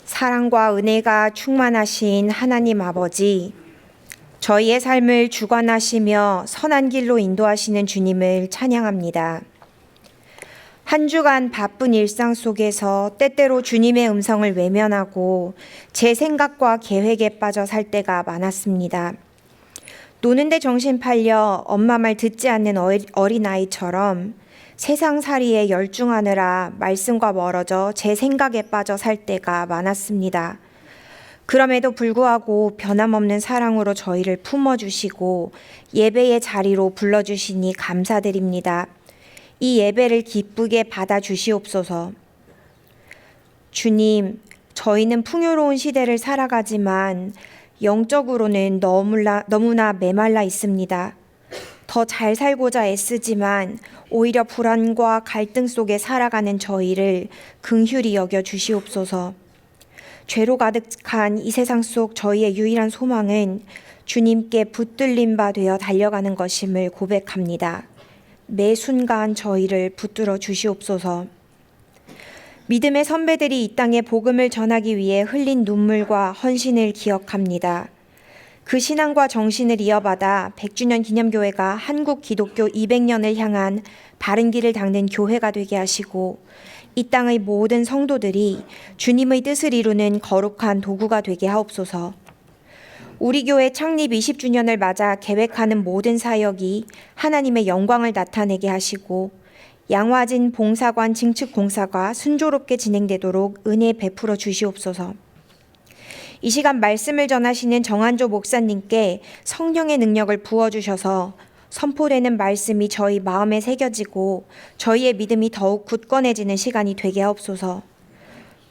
사랑과 은혜가 충만하신 하나님 아버지, 저희의 삶을 주관하시며 선한 길로 인도하시는 주님을 찬양합니다. 한 주간 바쁜 일상 속에서 때때로 주님의 음성을 외면하고 제 생각과 계획에 빠져 살 때가 많았습니다. 노는데 정신 팔려 엄마 말 듣지 않는 어린아이처럼 세상살이에 열중하느라 말씀과 멀어져 제 생각에 빠져 살 때가 많았습니다. 그럼에도 불구하고 변함없는 사랑으로 저희를 품어주시고 예배의 자리로 불러주시니 감사드립니다. 이 예배를 기쁘게 받아주시옵소서. 주님, 저희는 풍요로운 시대를 살아가지만 영적으로는 너무나 메말라 있습니다. 더 잘 살고자 애쓰지만 오히려 불안과 갈등 속에 살아가는 저희를 긍휼히 여겨 주시옵소서. 죄로 가득한 이 세상 속 저희의 유일한 소망은 주님께 붙들린 바 되어 달려가는 것임을 고백합니다. 매 순간 저희를 붙들어 주시옵소서. 믿음의 선배들이 이 땅에 복음을 전하기 위해 흘린 눈물과 헌신을 기억합니다. 그 신앙과 정신을 이어받아 100주년 기념교회가 한국 기독교 200년을 향한 바른 길을 닦는 교회가 되게 하시고 이 땅의 모든 성도들이 주님의 뜻을 이루는 거룩한 도구가 되게 하옵소서. 우리 교회 창립 20주년을 맞아 계획하는 모든 사역이 하나님의 영광을 나타내게 하시고 양화진 봉사관 증축 공사가 순조롭게 진행되도록 은혜 베풀어 주시옵소서. 이 시간 말씀을 전하시는 정한조 목사님께 성령의 능력을 부어주셔서 선포되는 말씀이 저희 마음에 새겨지고 저희의 믿음이 더욱 굳건해지는 시간이 되게 하옵소서.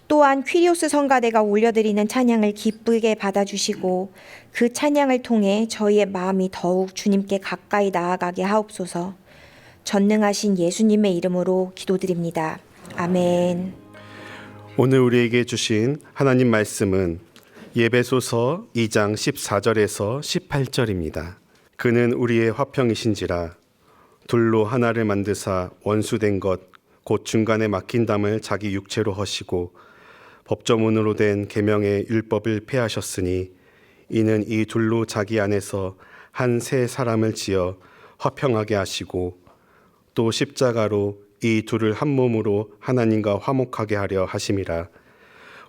또한 퀴리오스 성가대가 올려드리는 찬양을 기쁘게 받아주시고 그 찬양을 통해 저희의 마음이 더욱 주님께 가까이 나아가게 하옵소서. 전능하신 예수님의 이름으로 기도드립니다. 아멘. 오늘 우리에게 주신 하나님 말씀은 예배소서 2장 14절에서 18절입니다. 그는 우리의 화평이신지라 둘로 하나를 만드사 원수된 것 곧 중간에 막힌 담을 자기 육체로 허시고 법조문으로 된 계명의 율법을 폐하셨으니 이는 이 둘로 자기 안에서 한 새 사람을 지어 화평하게 하시고 또 십자가로 이 둘을 한 몸으로 하나님과 화목하게 하려 하심이라.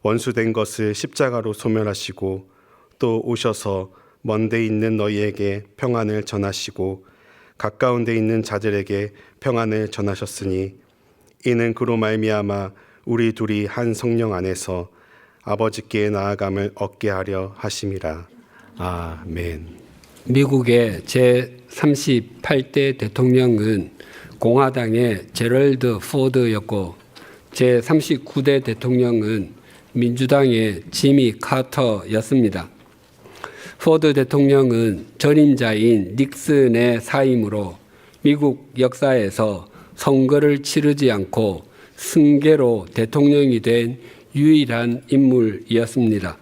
원수된 것을 십자가로 소멸하시고 또 오셔서 먼 데 있는 너희에게 평안을 전하시고 가까운 데 있는 자들에게 평안을 전하셨으니 이는 그로 말미암아 우리 둘이 한 성령 안에서 아버지께 나아감을 얻게 하려 하심이라. 아멘. 미국의 제38대 대통령은 공화당의 제럴드 포드였고 제39대 대통령은 민주당의 지미 카터였습니다. 포드 대통령은 전임자인 닉슨의 사임으로 미국 역사에서 선거를 치르지 않고 승계로 대통령이 된 유일한 인물이었습니다.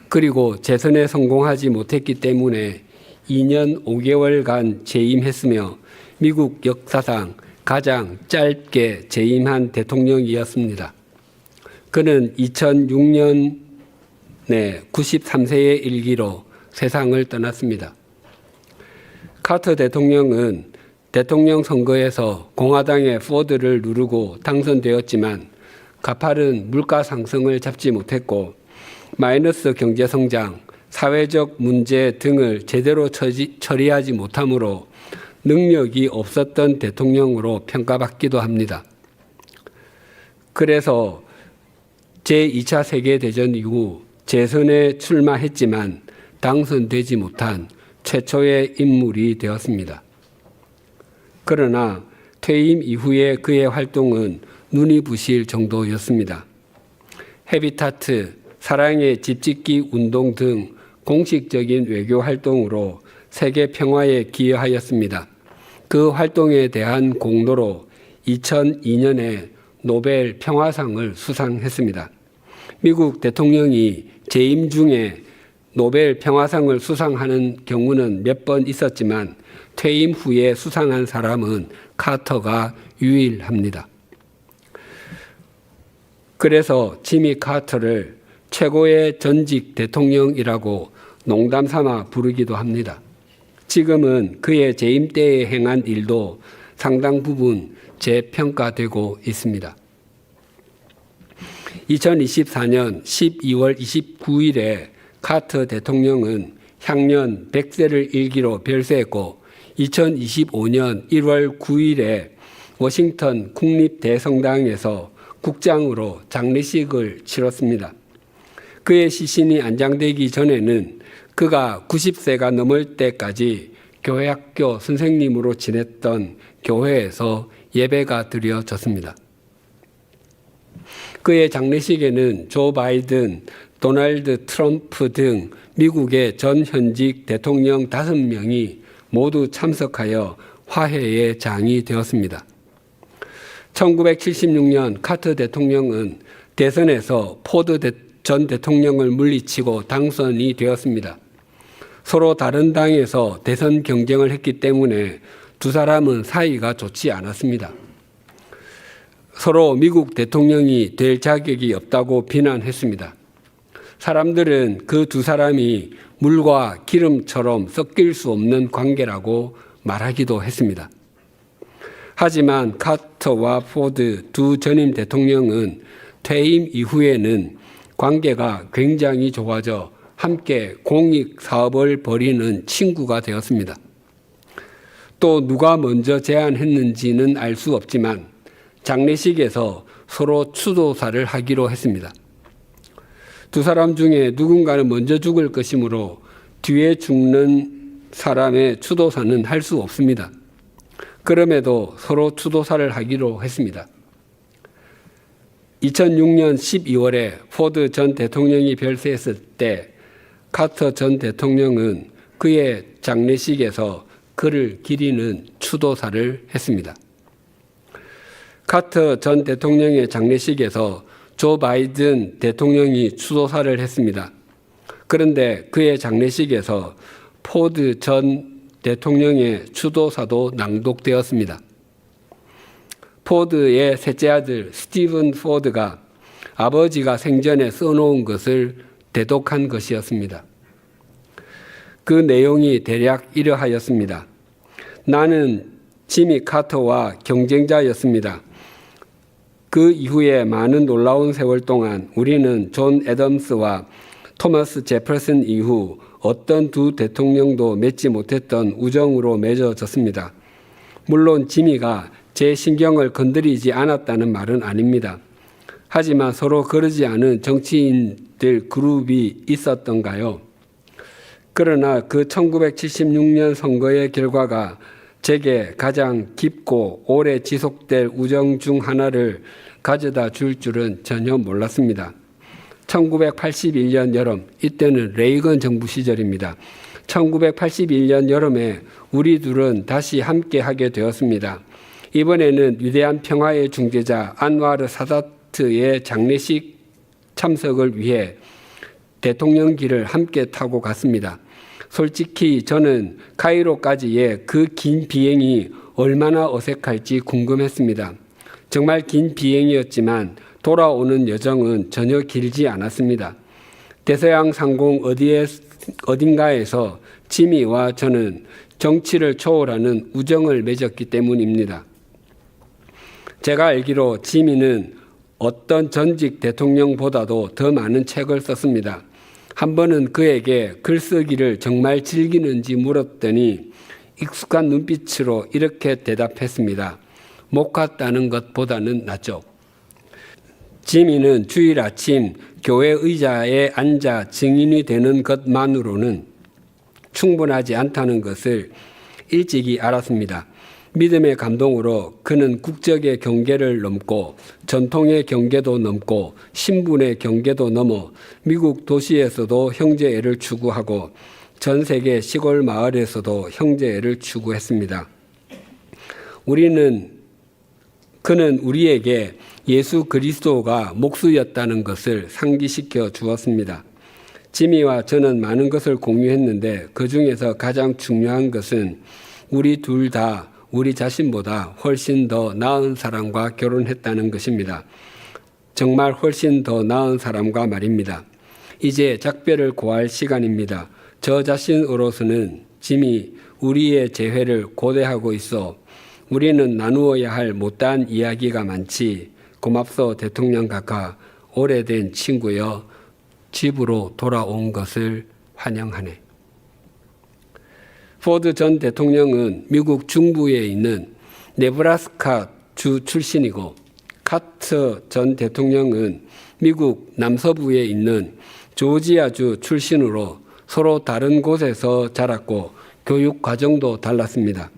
그리고 재선에 성공하지 못했기 때문에 2년 5개월간 재임했으며 미국 역사상 가장 짧게 재임한 대통령이었습니다. 그는 2006년에 93세의 일기로 세상을 떠났습니다. 카터 대통령은 대통령 선거에서 공화당의 포드를 누르고 당선되었지만 가파른 물가 상승을 잡지 못했고 마이너스 경제 성장, 사회적 문제 등을 제대로 처리하지 못하므로 능력이 없었던 대통령으로 평가받기도 합니다. 그래서 제2차 세계대전 이후 재선에 출마했지만 당선되지 못한 최초의 인물이 되었습니다. 그러나 퇴임 이후에 그의 활동은 눈이 부실 정도였습니다. 헤비타트, 사랑의 집짓기 운동 등 공식적인 외교 활동으로 세계 평화에 기여하였습니다. 그 활동에 대한 공로로 2002년에 노벨 평화상을 수상했습니다. 미국 대통령이 재임 중에 노벨 평화상을 수상하는 경우는 몇 번 있었지만 퇴임 후에 수상한 사람은 카터가 유일합니다. 그래서 지미 카터를 최고의 전직 대통령이라고 농담 삼아 부르기도 합니다. 지금은 그의 재임 때에 행한 일도 상당 부분 재평가되고 있습니다. 2024년 12월 29일에 카터 대통령은 향년 100세를 일기로 별세했고 2025년 1월 9일에 워싱턴 국립대성당에서 국장으로 장례식을 치렀습니다. 그의 시신이 안장되기 전에는 그가 90세가 넘을 때까지 교회학교 선생님으로 지냈던 교회에서 예배가 드려졌습니다. 그의 장례식에는 조 바이든, 도널드 트럼프 등 미국의 전 현직 대통령 5명이 모두 참석하여 화해의 장이 되었습니다. 1976년 카터 대통령은 대선에서 포드 전 대통령을 물리치고 당선이 되었습니다. 서로 다른 당에서 대선 경쟁을 했기 때문에 두 사람은 사이가 좋지 않았습니다. 서로 미국 대통령이 될 자격이 없다고 비난했습니다. 사람들은 그 두 사람이 물과 기름처럼 섞일 수 없는 관계라고 말하기도 했습니다. 하지만 카터와 포드 두 전임 대통령은 퇴임 이후에는 관계가 굉장히 좋아져 함께 공익 사업을 벌이는 친구가 되었습니다. 또 누가 먼저 제안했는지는 알 수 없지만 장례식에서 서로 추도사를 하기로 했습니다. 두 사람 중에 누군가는 먼저 죽을 것이므로 뒤에 죽는 사람의 추도사는 할 수 없습니다. 그럼에도 서로 추도사를 하기로 했습니다. 2006년 12월에 포드 전 대통령이 별세했을 때 카터 전 대통령은 그의 장례식에서 그를 기리는 추도사를 했습니다. 카터 전 대통령의 장례식에서 조 바이든 대통령이 추도사를 했습니다. 그런데 그의 장례식에서 포드 전 대통령의 추도사도 낭독되었습니다. 포드의 셋째 아들 스티븐 포드가 아버지가 생전에 써놓은 것을 대독한 것이었습니다. 그 내용이 대략 이러하였습니다. 나는 지미 카터와 경쟁자였습니다. 그 이후에 많은 놀라운 세월 동안 우리는 존 애덤스와 토마스 제퍼슨 이후 어떤 두 대통령도 맺지 못했던 우정으로 맺어졌습니다. 물론 지미가 제 신경을 건드리지 않았다는 말은 아닙니다. 하지만 서로 그러지 않은 정치인들 그룹이 있었던가요? 그러나 그 1976년 선거의 결과가 제게 가장 깊고 오래 지속될 우정 중 하나를 가져다 줄 줄은 전혀 몰랐습니다. 1981년 여름, 이때는 레이건 정부 시절입니다. 1981년 여름에 우리 둘은 다시 함께 하게 되었습니다. 이번에는 위대한 평화의 중재자 안와르 사다트의 장례식 참석을 위해 대통령길을 함께 타고 갔습니다. 솔직히 저는 카이로까지의 그 긴 비행이 얼마나 어색할지 궁금했습니다. 정말 긴 비행이었지만 돌아오는 여정은 전혀 길지 않았습니다. 대서양 상공 어딘가에서 지미와 저는 정치를 초월하는 우정을 맺었기 때문입니다. 제가 알기로 지미는 어떤 전직 대통령보다도 더 많은 책을 썼습니다. 한 번은 그에게 글쓰기를 정말 즐기는지 물었더니 익숙한 눈빛으로 이렇게 대답했습니다. 못 갔다는 것보다는 낫죠. 지미는 주일 아침 교회 의자에 앉아 증인이 되는 것만으로는 충분하지 않다는 것을 일찍이 알았습니다. 믿음의 감동으로 그는 국적의 경계를 넘고 전통의 경계도 넘고 신분의 경계도 넘어 미국 도시에서도 형제애를 추구하고 전 세계 시골 마을에서도 형제애를 추구했습니다. 그는 우리에게 예수 그리스도가 목수였다는 것을 상기시켜 주었습니다. 지미와 저는 많은 것을 공유했는데 그 중에서 가장 중요한 것은 우리 둘 다 우리 자신보다 훨씬 더 나은 사람과 결혼했다는 것입니다. 정말 훨씬 더 나은 사람과 말입니다. 이제 작별을 고할 시간입니다. 저 자신으로서는 짐이 우리의 재회를 고대하고 있어 우리는 나누어야 할 못다한 이야기가 많지. 고맙소 대통령 각하, 오래된 친구여 집으로 돌아온 것을 환영하네. 포드 전 대통령은 미국 중부에 있는 네브라스카 주 출신이고 카터 전 대통령은 미국 남서부에 있는 조지아주 출신으로 서로 다른 곳에서 자랐고 교육 과정도 달랐습니다.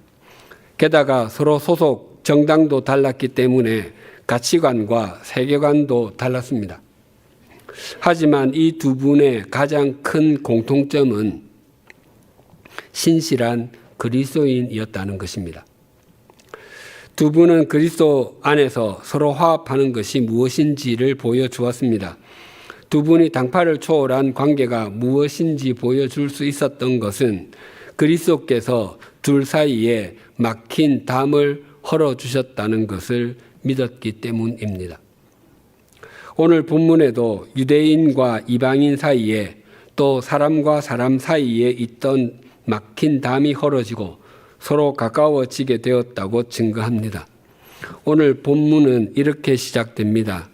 게다가 서로 소속 정당도 달랐기 때문에 가치관과 세계관도 달랐습니다. 하지만 이 두 분의 가장 큰 공통점은 신실한 그리스도인이었다는 것입니다. 두 분은 그리스도 안에서 서로 화합하는 것이 무엇인지를 보여주었습니다. 두 분이 당파를 초월한 관계가 무엇인지 보여줄 수 있었던 것은 그리스도께서 둘 사이에 막힌 담을 헐어주셨다는 것을 믿었기 때문입니다. 오늘 본문에도 유대인과 이방인 사이에 또 사람과 사람 사이에 있던 막힌 담이 헐어지고 서로 가까워지게 되었다고 증거합니다. 오늘 본문은 이렇게 시작됩니다.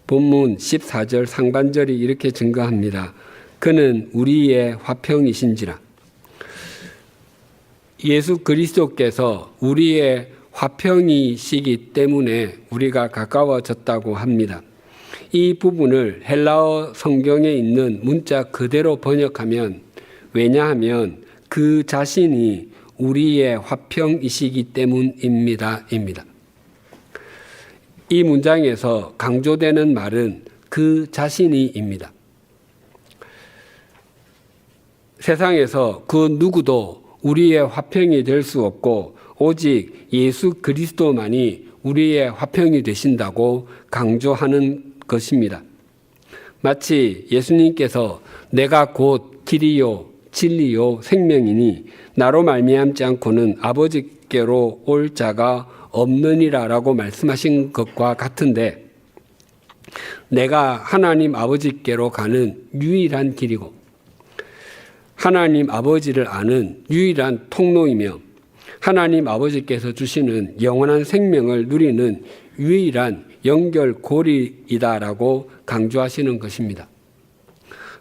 본문 14절 상반절이 이렇게 증거합니다. 그는 우리의 화평이신지라. 예수 그리스도께서 우리의 화평이시기 때문에 우리가 가까워졌다고 합니다. 이 부분을 헬라어 성경에 있는 문자 그대로 번역하면, 왜냐하면 그 자신이 우리의 화평이시기 때문입니다. 이 문장에서 강조되는 말은 그 자신이입니다. 세상에서 그 누구도 우리의 화평이 될 수 없고 오직 예수 그리스도만이 우리의 화평이 되신다고 강조하는 것입니다. 마치 예수님께서 내가 곧 길이요 진리요 생명이니 나로 말미암지 않고는 아버지께로 올 자가 없느니라라고 말씀하신 것과 같은데, 내가 하나님 아버지께로 가는 유일한 길이고 하나님 아버지를 아는 유일한 통로이며 하나님 아버지께서 주시는 영원한 생명을 누리는 유일한 연결고리이다라고 강조하시는 것입니다.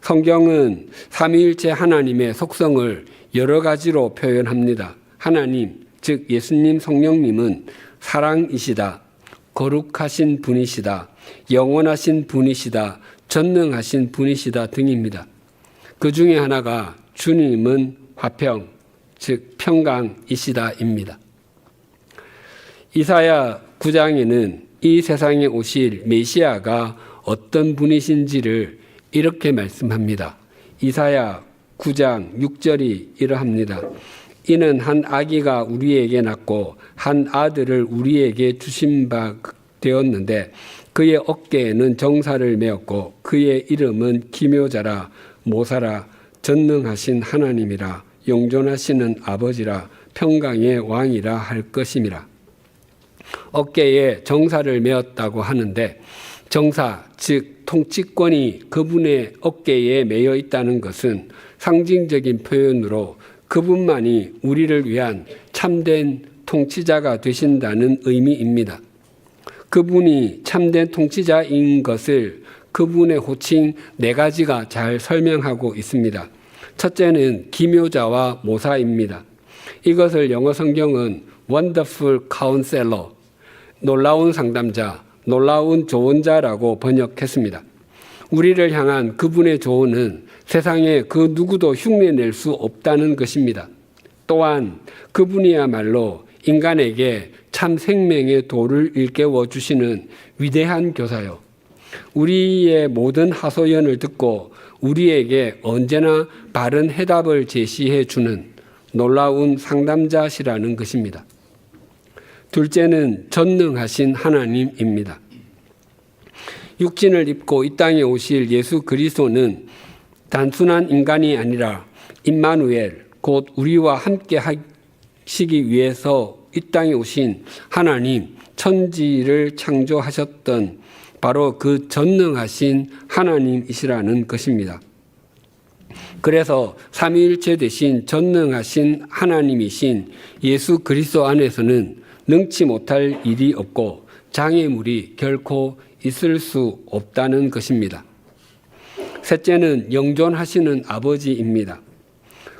성경은 삼위일체 하나님의 속성을 여러 가지로 표현합니다. 하나님, 즉 예수님, 성령님은 사랑이시다, 거룩하신 분이시다, 영원하신 분이시다, 전능하신 분이시다 등입니다. 그 중에 하나가 주님은 화평, 즉 평강이시다입니다. 이사야 9장에는 이 세상에 오실 메시아가 어떤 분이신지를 이렇게 말씀합니다. 이사야 9장 6절이 이러합니다. 이는 한 아기가 우리에게 낳고 한 아들을 우리에게 주신 바 되었는데 그의 어깨에는 정사를 메었고 그의 이름은 기묘자라, 모사라, 전능하신 하나님이라, 영존하시는 아버지라, 평강의 왕이라 할 것임이라. 어깨에 정사를 메었다고 하는데 정사, 즉 통치권이 그분의 어깨에 매여 있다는 것은 상징적인 표현으로 그분만이 우리를 위한 참된 통치자가 되신다는 의미입니다. 그분이 참된 통치자인 것을 그분의 호칭 4가지가 잘 설명하고 있습니다. 첫째는 기묘자와 모사입니다. 이것을 영어 성경은 Wonderful Counselor, 놀라운 상담자, 놀라운 조언자라고 번역했습니다. 우리를 향한 그분의 조언은 세상에 그 누구도 흉내낼 수 없다는 것입니다. 또한 그분이야말로 인간에게 참 생명의 도를 일깨워 주시는 위대한 교사요, 우리의 모든 하소연을 듣고 우리에게 언제나 바른 해답을 제시해 주는 놀라운 상담자시라는 것입니다. 둘째는 전능하신 하나님입니다. 육신을 입고 이 땅에 오실 예수 그리스도는 단순한 인간이 아니라 임마누엘, 곧 우리와 함께 하시기 위해서 이 땅에 오신 하나님, 천지를 창조하셨던 바로 그 전능하신 하나님이시라는 것입니다. 그래서 삼위일체 되신 전능하신 하나님이신 예수 그리스도 안에서는 능치 못할 일이 없고 장애물이 결코 있을 수 없다는 것입니다. 셋째는 영존하시는 아버지입니다.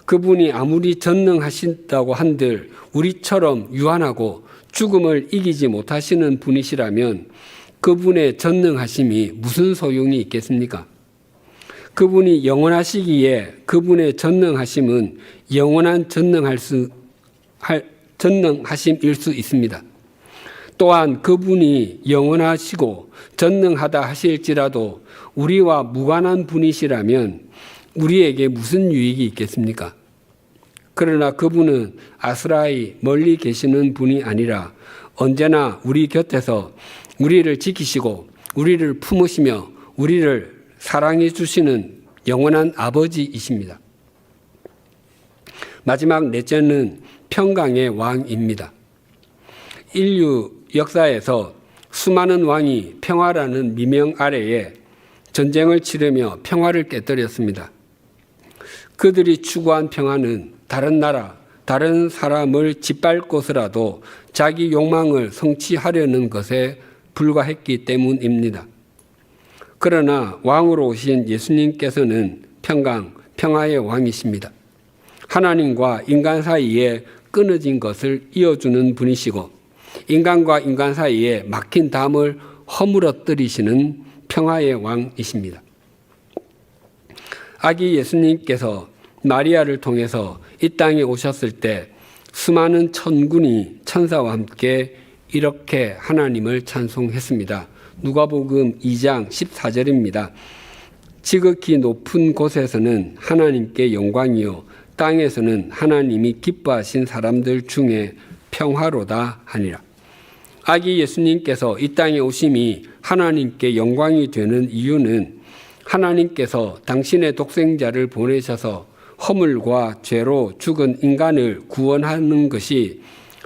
그분이 아무리 전능하신다고 한들 우리처럼 유한하고 죽음을 이기지 못하시는 분이시라면 그분의 전능하심이 무슨 소용이 있겠습니까? 그분이 영원하시기에 그분의 전능하심은 영원한 전능하심일 수 있습니다. 또한 그분이 영원하시고 전능하다 하실지라도 우리와 무관한 분이시라면 우리에게 무슨 유익이 있겠습니까? 그러나 그분은 아스라이 멀리 계시는 분이 아니라 언제나 우리 곁에서 우리를 지키시고 우리를 품으시며 우리를 사랑해 주시는 영원한 아버지이십니다. 마지막 넷째는 평강의 왕입니다. 인류 역사에서 수많은 왕이 평화라는 미명 아래에 전쟁을 치르며 평화를 깨뜨렸습니다. 그들이 추구한 평화는 다른 나라, 다른 사람을 짓밟고서라도 자기 욕망을 성취하려는 것에 불과했기 때문입니다. 그러나 왕으로 오신 예수님께서는 평화의 왕이십니다. 하나님과 인간 사이에 끊어진 것을 이어주는 분이시고 인간과 인간 사이에 막힌 담을 허물어뜨리시는 평화의 왕이십니다. 아기 예수님께서 마리아를 통해서 이 땅에 오셨을 때 수많은 천군이 천사와 함께 이렇게 하나님을 찬송했습니다. 누가복음 2장 14절입니다. 지극히 높은 곳에서는 하나님께 영광이요 땅에서는 하나님이 기뻐하신 사람들 중에 평화로다 하니라. 아기 예수님께서 이 땅에 오심이 하나님께 영광이 되는 이유는 하나님께서 당신의 독생자를 보내셔서 허물과 죄로 죽은 인간을 구원하는 것이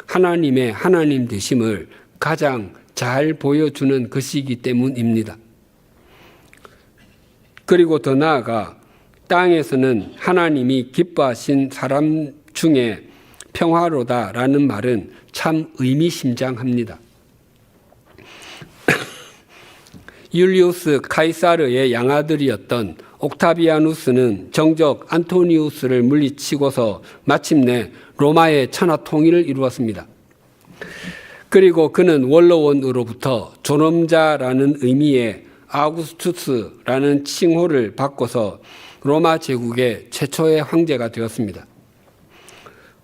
하나님의 하나님 되심을 가장 잘 보여주는 것이기 때문입니다. 그리고 더 나아가 땅에서는 하나님이 기뻐하신 사람 중에 평화로다라는 말은 참 의미심장합니다. 율리우스 카이사르의 양아들이었던 옥타비아누스는 정적 안토니우스를 물리치고서 마침내 로마의 천하 통일을 이루었습니다. 그리고 그는 원로원으로부터 존엄자라는 의미의 아우구스투스라는 칭호를 바꿔서 로마 제국의 최초의 황제가 되었습니다.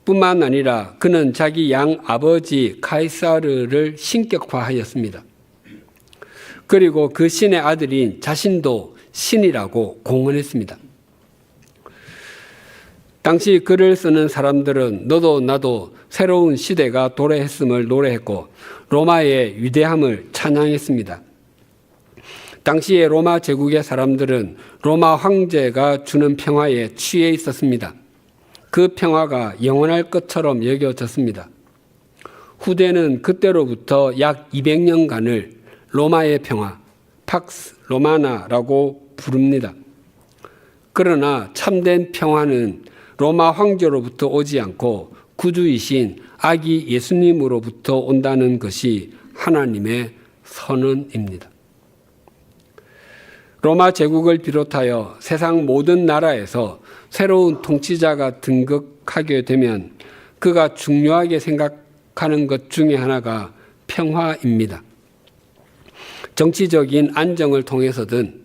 뿐만 아니라 그는 자기 양아버지 카이사르를 신격화하였습니다. 그리고 그 신의 아들인 자신도 신이라고 공언했습니다. 당시 글을 쓰는 사람들은 너도 나도 새로운 시대가 도래했음을 노래했고 로마의 위대함을 찬양했습니다. 당시의 로마 제국의 사람들은 로마 황제가 주는 평화에 취해 있었습니다. 그 평화가 영원할 것처럼 여겨졌습니다. 후대는 그때로부터 약 200년간을 로마의 평화, 팍스 로마나라고 부릅니다. 그러나 참된 평화는 로마 황제로부터 오지 않고 구주이신 아기 예수님으로부터 온다는 것이 하나님의 선언입니다. 로마 제국을 비롯하여 세상 모든 나라에서 새로운 통치자가 등극하게 되면 그가 중요하게 생각하는 것 중에 하나가 평화입니다. 정치적인 안정을 통해서든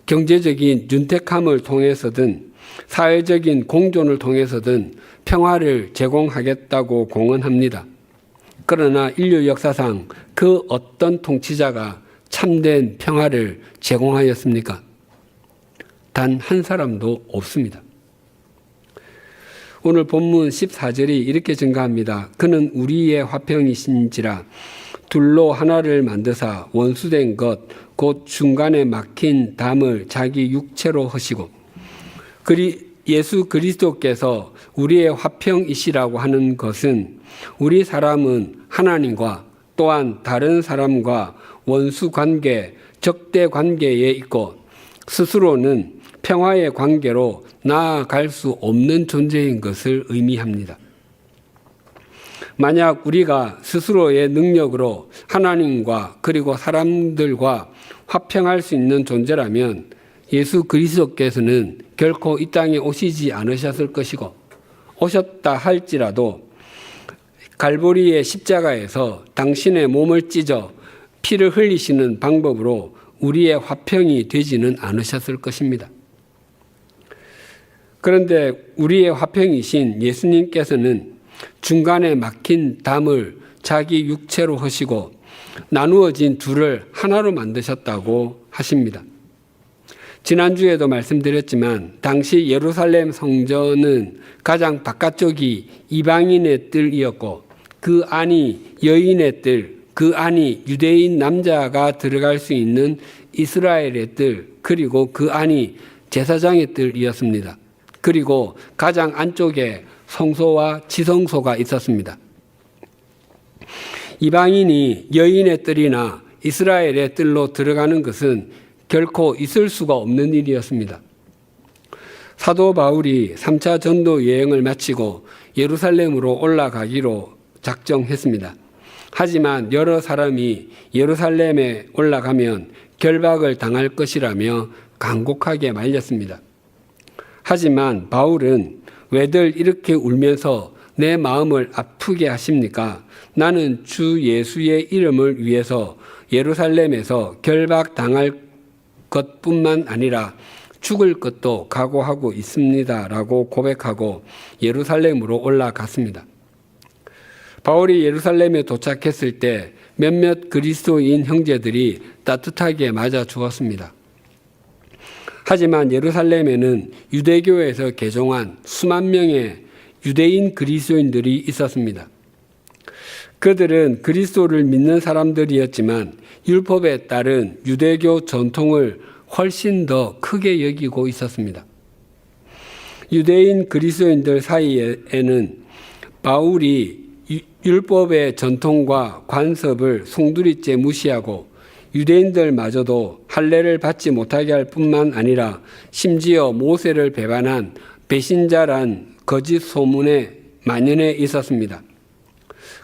경제적인 윤택함을 통해서든 사회적인 공존을 통해서든 평화를 제공하겠다고 공언합니다. 그러나 인류 역사상 그 어떤 통치자가 참된 평화를 제공하였습니까? 단 한 사람도 없습니다. 오늘 본문 14절이 이렇게 증가합니다. 그는 우리의 화평이신지라 둘로 하나를 만드사 원수된 것 곧 중간에 막힌 담을 자기 육체로 하시고 예수 그리스도께서 우리의 화평이시라고 하는 것은 우리 사람은 하나님과 또한 다른 사람과 원수 관계, 적대 관계에 있고 스스로는 평화의 관계로 나아갈 수 없는 존재인 것을 의미합니다. 만약 우리가 스스로의 능력으로 하나님과 그리고 사람들과 화평할 수 있는 존재라면 예수 그리스도께서는 결코 이 땅에 오시지 않으셨을 것이고, 오셨다 할지라도 갈보리의 십자가에서 당신의 몸을 찢어 피를 흘리시는 방법으로 우리의 화평이 되지는 않으셨을 것입니다. 그런데 우리의 화평이신 예수님께서는 중간에 막힌 담을 자기 육체로 하시고 나누어진 둘을 하나로 만드셨다고 하십니다. 지난주에도 말씀드렸지만 당시 예루살렘 성전은 가장 바깥쪽이 이방인의 뜰이었고 그 안이 여인의 뜰, 그 안이 유대인 남자가 들어갈 수 있는 이스라엘의 뜰, 그리고 그 안이 제사장의 뜰이었습니다. 그리고 가장 안쪽에 성소와 지성소가 있었습니다. 이방인이 여인의 뜰이나 이스라엘의 뜰로 들어가는 것은 결코 있을 수가 없는 일이었습니다. 사도 바울이 3차 전도 여행을 마치고 예루살렘으로 올라가기로 작정했습니다. 하지만 여러 사람이 예루살렘에 올라가면 결박을 당할 것이라며 간곡하게 말렸습니다. 하지만 바울은 왜들 이렇게 울면서 내 마음을 아프게 하십니까? 나는 주 예수의 이름을 위해서 예루살렘에서 결박당할 것뿐만 아니라 죽을 것도 각오하고 있습니다. 라고 고백하고 예루살렘으로 올라갔습니다. 바울이 예루살렘에 도착했을 때 몇몇 그리스도인 형제들이 따뜻하게 맞아 주었습니다. 하지만 예루살렘에는 유대교에서 개종한 수만 명의 유대인 그리스도인들이 있었습니다. 그들은 그리스도를 믿는 사람들이었지만 율법에 따른 유대교 전통을 훨씬 더 크게 여기고 있었습니다. 유대인 그리스도인들 사이에는 바울이 율법의 전통과 관습을 송두리째 무시하고 유대인들마저도 할례를 받지 못하게 할 뿐만 아니라 심지어 모세를 배반한 배신자란 거짓 소문에 만연해 있었습니다.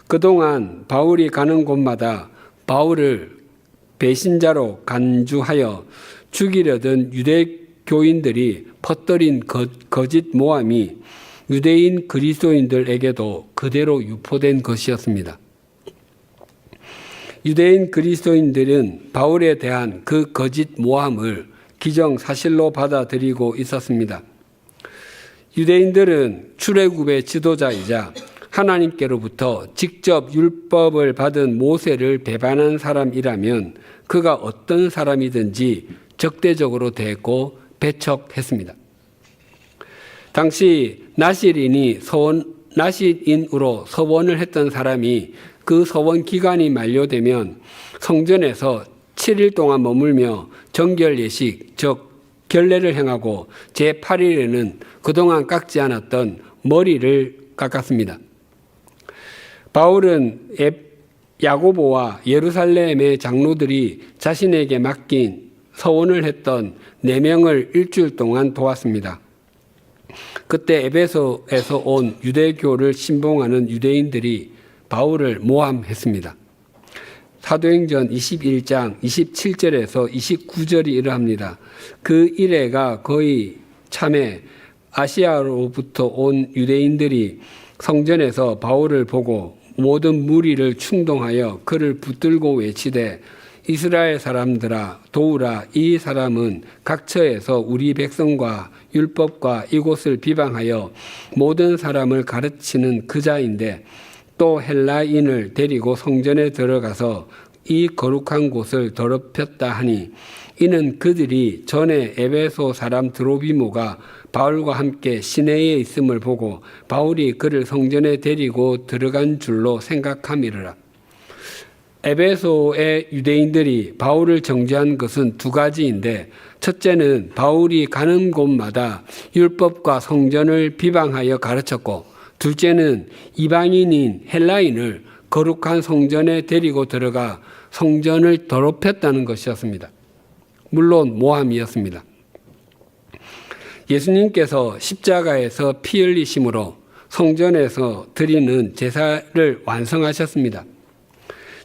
그동안 바울이 가는 곳마다 바울을 배신자로 간주하여 죽이려던 유대교인들이 퍼뜨린 거짓 모함이 유대인 그리스도인들에게도 그대로 유포된 것이었습니다. 유대인 그리스도인들은 바울에 대한 그 거짓 모함을 기정사실로 받아들이고 있었습니다. 유대인들은 출애굽의 지도자이자 하나님께로부터 직접 율법을 받은 모세를 배반한 사람이라면 그가 어떤 사람이든지 적대적으로 대했고 배척했습니다. 당시 나실인으로 서원을 했던 사람이 그 서원 기간이 만료되면 성전에서 7일 동안 머물며 정결 예식, 즉 결례를 행하고 제8일에는 그동안 깎지 않았던 머리를 깎았습니다. 바울은 야고보와 예루살렘의 장로들이 자신에게 맡긴 서원을 했던 4명을 일주일 동안 도왔습니다. 그때 에베소에서 온 유대교를 신봉하는 유대인들이 바울을 모함했습니다. 사도행전 21장 27절에서 29절이 이러합니다. 그 이래가 거의 참에 아시아로부터 온 유대인들이 성전에서 바울을 보고 모든 무리를 충동하여 그를 붙들고 외치되 이스라엘 사람들아 도우라. 이 사람은 각처에서 우리 백성과 율법과 이곳을 비방하여 모든 사람을 가르치는 그자인데 또 헬라인을 데리고 성전에 들어가서 이 거룩한 곳을 더럽혔다 하니 이는 그들이 전에 에베소 사람 드로비모가 바울과 함께 시내에 있음을 보고 바울이 그를 성전에 데리고 들어간 줄로 생각함이라. 에베소의 유대인들이 바울을 정죄한 것은 2가지인데 첫째는 바울이 가는 곳마다 율법과 성전을 비방하여 가르쳤고 둘째는 이방인인 헬라인을 거룩한 성전에 데리고 들어가 성전을 더럽혔다는 것이었습니다. 물론 모함이었습니다. 예수님께서 십자가에서 피 흘리심으로 성전에서 드리는 제사를 완성하셨습니다.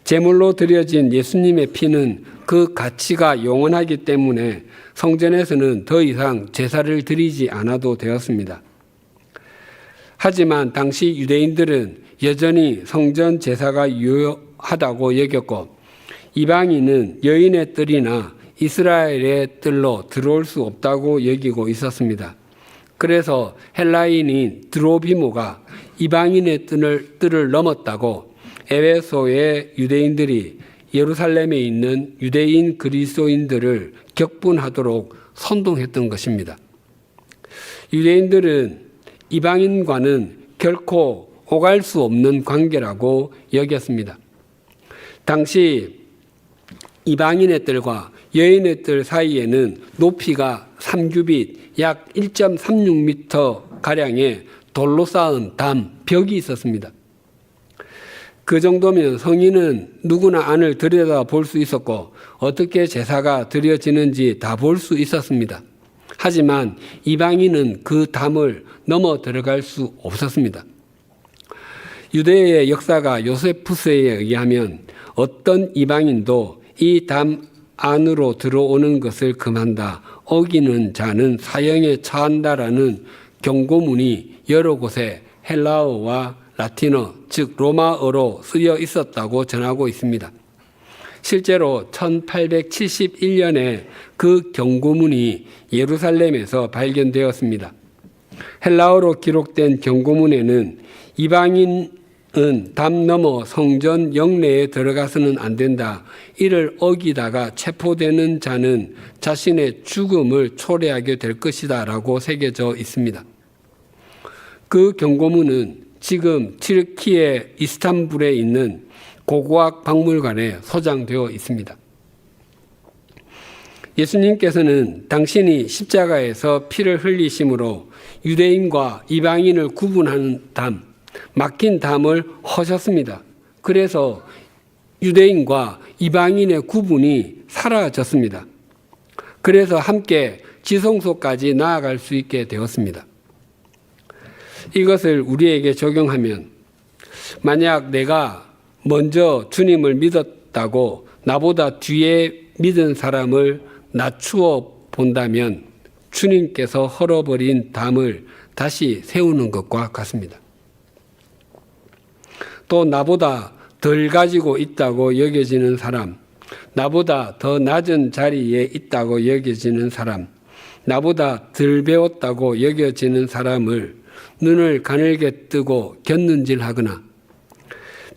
제물로 드려진 예수님의 피는 그 가치가 영원하기 때문에 성전에서는 더 이상 제사를 드리지 않아도 되었습니다. 하지만 당시 유대인들은 여전히 성전 제사가 유효하다고 여겼고 이방인은 여인의 뜰이나 이스라엘의 뜰로 들어올 수 없다고 여기고 있었습니다. 그래서 헬라인인 드로비모가 이방인의 뜰을 넘었다고 에베소의 유대인들이 예루살렘에 있는 유대인 그리스도인들을 격분하도록 선동했던 것입니다. 유대인들은 이방인과는 결코 오갈 수 없는 관계라고 여겼습니다. 당시 이방인의 뜰과 여인의 뜰 사이에는 높이가 3규빗, 약 1.36m 가량의 돌로 쌓은 벽이 있었습니다. 그 정도면 성인은 누구나 안을 들여다볼 수 있었고 어떻게 제사가 드려지는지 다 볼 수 있었습니다. 하지만 이방인은 그 담을 넘어 들어갈 수 없었습니다. 유대의 역사가 요세푸스에 의하면 어떤 이방인도 이 담 안으로 들어오는 것을 금한다, 어기는 자는 사형에 처한다라는 경고문이 여러 곳에 헬라어와 라틴어, 즉 로마어로 쓰여 있었다고 전하고 있습니다. 실제로 1871년에 그 경고문이 예루살렘에서 발견되었습니다. 헬라어로 기록된 경고문에는 이방인은 담 넘어 성전 영내에 들어가서는 안 된다. 이를 어기다가 체포되는 자는 자신의 죽음을 초래하게 될 것이다 라고 새겨져 있습니다. 그 경고문은 지금 튀르키예 이스탄불에 있는 고고학 박물관에 소장되어 있습니다. 예수님께서는 당신이 십자가에서 피를 흘리심으로 유대인과 이방인을 구분하는 담, 막힌 담을 허셨습니다. 그래서 유대인과 이방인의 구분이 사라졌습니다. 그래서 함께 지성소까지 나아갈 수 있게 되었습니다. 이것을 우리에게 적용하면 만약 내가 먼저 주님을 믿었다고 나보다 뒤에 믿은 사람을 낮추어 본다면 주님께서 헐어버린 담을 다시 세우는 것과 같습니다. 또 나보다 덜 가지고 있다고 여겨지는 사람, 나보다 더 낮은 자리에 있다고 여겨지는 사람, 나보다 덜 배웠다고 여겨지는 사람을 눈을 가늘게 뜨고 곁눈질하거나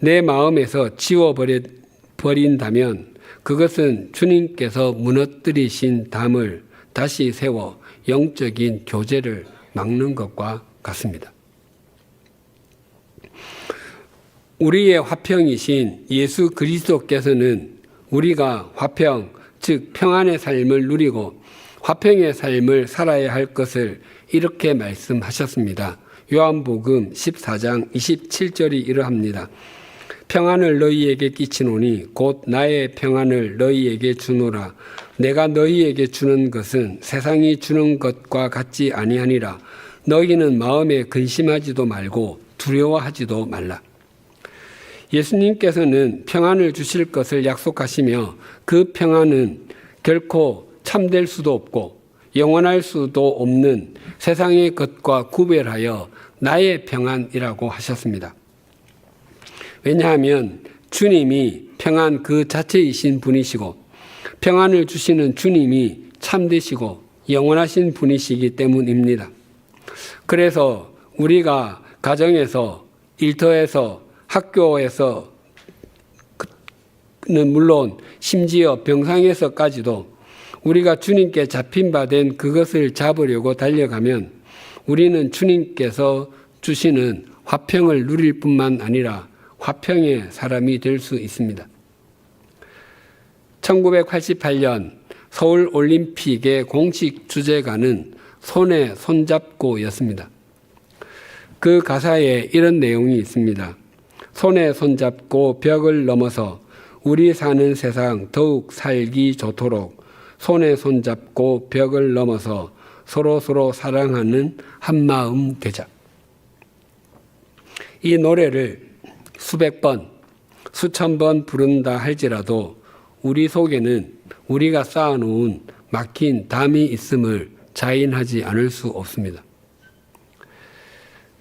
내 마음에서 지워버린다면 그것은 주님께서 무너뜨리신 담을 다시 세워 영적인 교제를 막는 것과 같습니다. 우리의 화평이신 예수 그리스도께서는 우리가 화평, 즉 평안의 삶을 누리고 화평의 삶을 살아야 할 것을 이렇게 말씀하셨습니다. 요한복음 14장 27절이 이러합니다. 평안을 너희에게 끼치노니 곧 나의 평안을 너희에게 주노라. 내가 너희에게 주는 것은 세상이 주는 것과 같지 아니하니라. 너희는 마음에 근심하지도 말고 두려워하지도 말라. 예수님께서는 평안을 주실 것을 약속하시며 그 평안은 결코 참될 수도 없고 영원할 수도 없는 세상의 것과 구별하여 나의 평안이라고 하셨습니다. 왜냐하면 주님이 평안 그 자체이신 분이시고 평안을 주시는 주님이 참되시고 영원하신 분이시기 때문입니다. 그래서 우리가 가정에서, 일터에서, 학교에서는 물론 심지어 병상에서까지도 우리가 주님께 잡힌 바 된 그것을 잡으려고 달려가면 우리는 주님께서 주시는 화평을 누릴 뿐만 아니라 화평의 사람이 될 수 있습니다. 1988년 서울올림픽의 공식 주제가는 손에 손잡고였습니다. 그 가사에 이런 내용이 있습니다. 손에 손잡고 벽을 넘어서 우리 사는 세상 더욱 살기 좋도록 손에 손잡고 벽을 넘어서 서로 사랑하는 한마음 되자. 이 노래를 수백 번, 수천 번 부른다 할지라도 우리 속에는 우리가 쌓아놓은 막힌 담이 있음을 자인하지 않을 수 없습니다.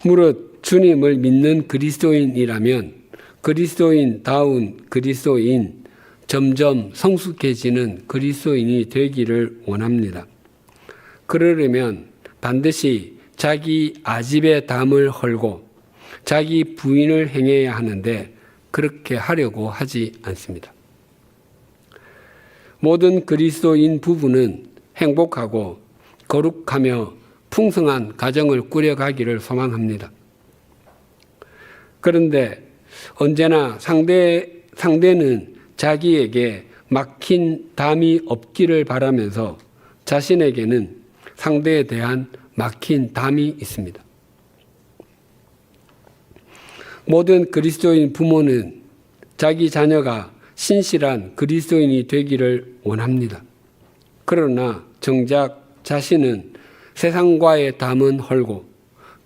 무릇 주님을 믿는 그리스도인이라면 그리스도인다운 그리스도인, 점점 성숙해지는 그리스도인이 되기를 원합니다. 그러려면 반드시 자기 아집의 담을 헐고 자기 부인을 행해야 하는데 그렇게 하려고 하지 않습니다. 모든 그리스도인 부부는 행복하고 거룩하며 풍성한 가정을 꾸려가기를 소망합니다. 그런데 언제나 상대는 자기에게 막힌 담이 없기를 바라면서 자신에게는 상대에 대한 막힌 담이 있습니다. 모든 그리스도인 부모는 자기 자녀가 신실한 그리스도인이 되기를 원합니다. 그러나 정작 자신은 세상과의 담은 헐고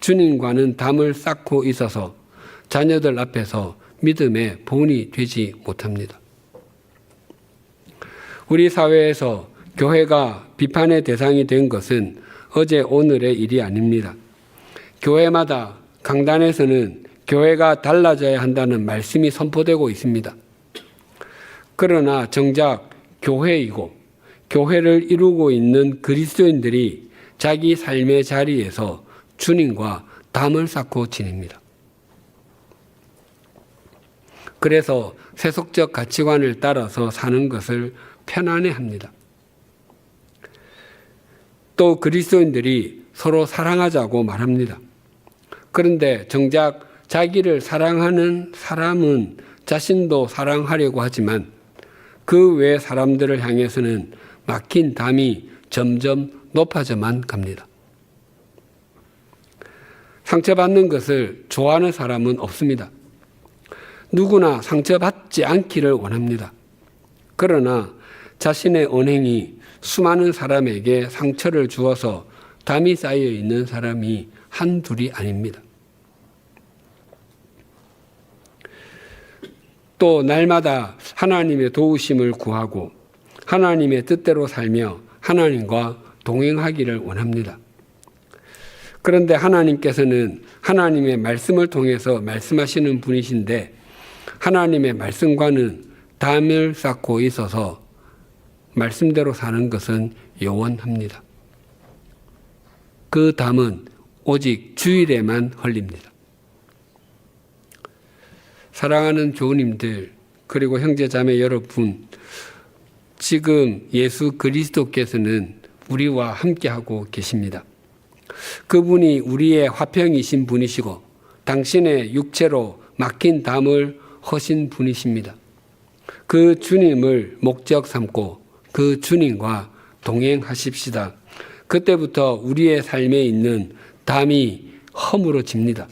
주님과는 담을 쌓고 있어서 자녀들 앞에서 믿음의 본이 되지 못합니다. 우리 사회에서 교회가 비판의 대상이 된 것은 어제 오늘의 일이 아닙니다. 교회마다 강단에서는 교회가 달라져야 한다는 말씀이 선포되고 있습니다. 그러나 정작 교회이고 교회를 이루고 있는 그리스도인들이 자기 삶의 자리에서 주님과 담을 쌓고 지냅니다. 그래서 세속적 가치관을 따라서 사는 것을 편안해합니다. 또 그리스도인들이 서로 사랑하자고 말합니다. 그런데 정작 자기를 사랑하는 사람은 자신도 사랑하려고 하지만 그 외 사람들을 향해서는 막힌 담이 점점 높아져만 갑니다. 상처받는 것을 좋아하는 사람은 없습니다. 누구나 상처받지 않기를 원합니다. 그러나 자신의 언행이 수많은 사람에게 상처를 주어서 담이 쌓여 있는 사람이 한둘이 아닙니다. 또 날마다 하나님의 도우심을 구하고 하나님의 뜻대로 살며 하나님과 동행하기를 원합니다. 그런데 하나님께서는 하나님의 말씀을 통해서 말씀하시는 분이신데 하나님의 말씀과는 담을 쌓고 있어서 말씀대로 사는 것은 요원합니다. 그 담은 오직 주일에만 헐립니다. 사랑하는 교우님들 그리고 형제자매 여러분, 지금 예수 그리스도께서는 우리와 함께하고 계십니다. 그분이 우리의 화평이신 분이시고 당신의 육체로 막힌 담을 허신 분이십니다. 그 주님을 목적 삼고 그 주님과 동행하십시다. 그때부터 우리의 삶에 있는 담이 허물어집니다.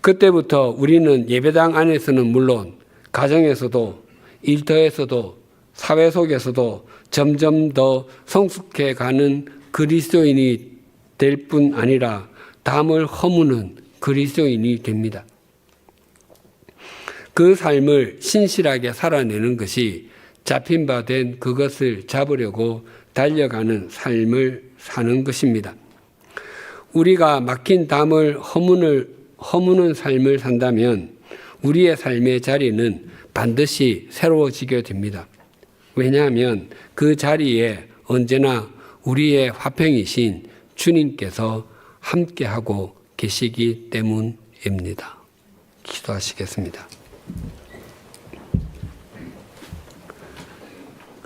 그때부터 우리는 예배당 안에서는 물론 가정에서도 일터에서도 사회 속에서도 점점 더 성숙해 가는 그리스도인이 될 뿐 아니라 담을 허무는 그리스도인이 됩니다. 그 삶을 신실하게 살아내는 것이 잡힌 바 된 그것을 잡으려고 달려가는 삶을 사는 것입니다. 우리가 막힌 담을 허무는 삶을 산다면 우리의 삶의 자리는 반드시 새로워지게 됩니다. 왜냐하면 그 자리에 언제나 우리의 화평이신 주님께서 함께하고 계시기 때문입니다. 기도하시겠습니다.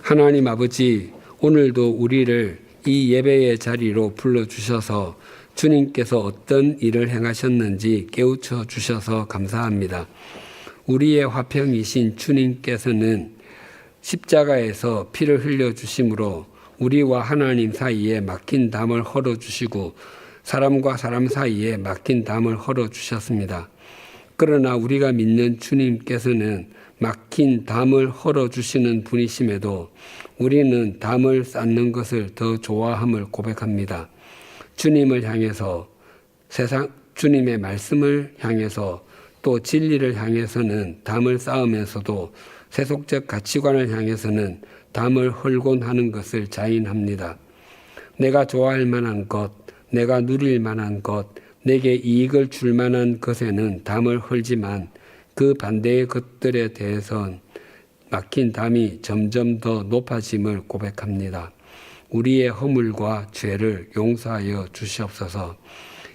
하나님 아버지, 오늘도 우리를 이 예배의 자리로 불러주셔서 주님께서 어떤 일을 행하셨는지 깨우쳐 주셔서 감사합니다. 우리의 화평이신 주님께서는 십자가에서 피를 흘려주심으로 우리와 하나님 사이에 막힌 담을 헐어주시고 사람과 사람 사이에 막힌 담을 헐어주셨습니다. 그러나 우리가 믿는 주님께서는 막힌 담을 헐어주시는 분이심에도 우리는 담을 쌓는 것을 더 좋아함을 고백합니다. 주님을 향해서 주님의 말씀을 향해서 또 진리를 향해서는 담을 쌓으면서도 세속적 가치관을 향해서는 담을 헐곤 하는 것을 자인합니다. 내가 좋아할 만한 것, 내가 누릴 만한 것, 내게 이익을 줄 만한 것에는 담을 헐지만 그 반대의 것들에 대해선 막힌 담이 점점 더 높아짐을 고백합니다. 우리의 허물과 죄를 용서하여 주시옵소서.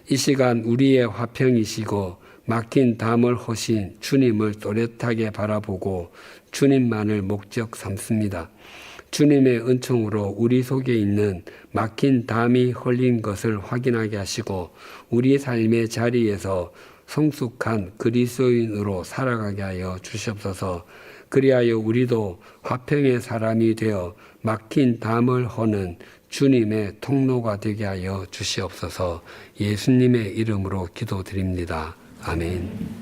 이 시간 우리의 화평이시고 막힌 담을 허신 주님을 또렷하게 바라보고 주님만을 목적 삼습니다. 주님의 은총으로 우리 속에 있는 막힌 담이 헐린 것을 확인하게 하시고 우리 삶의 자리에서 성숙한 그리스도인으로 살아가게 하여 주시옵소서. 그리하여 우리도 화평의 사람이 되어 막힌 담을 허는 주님의 통로가 되게 하여 주시옵소서. 예수님의 이름으로 기도드립니다. 아멘.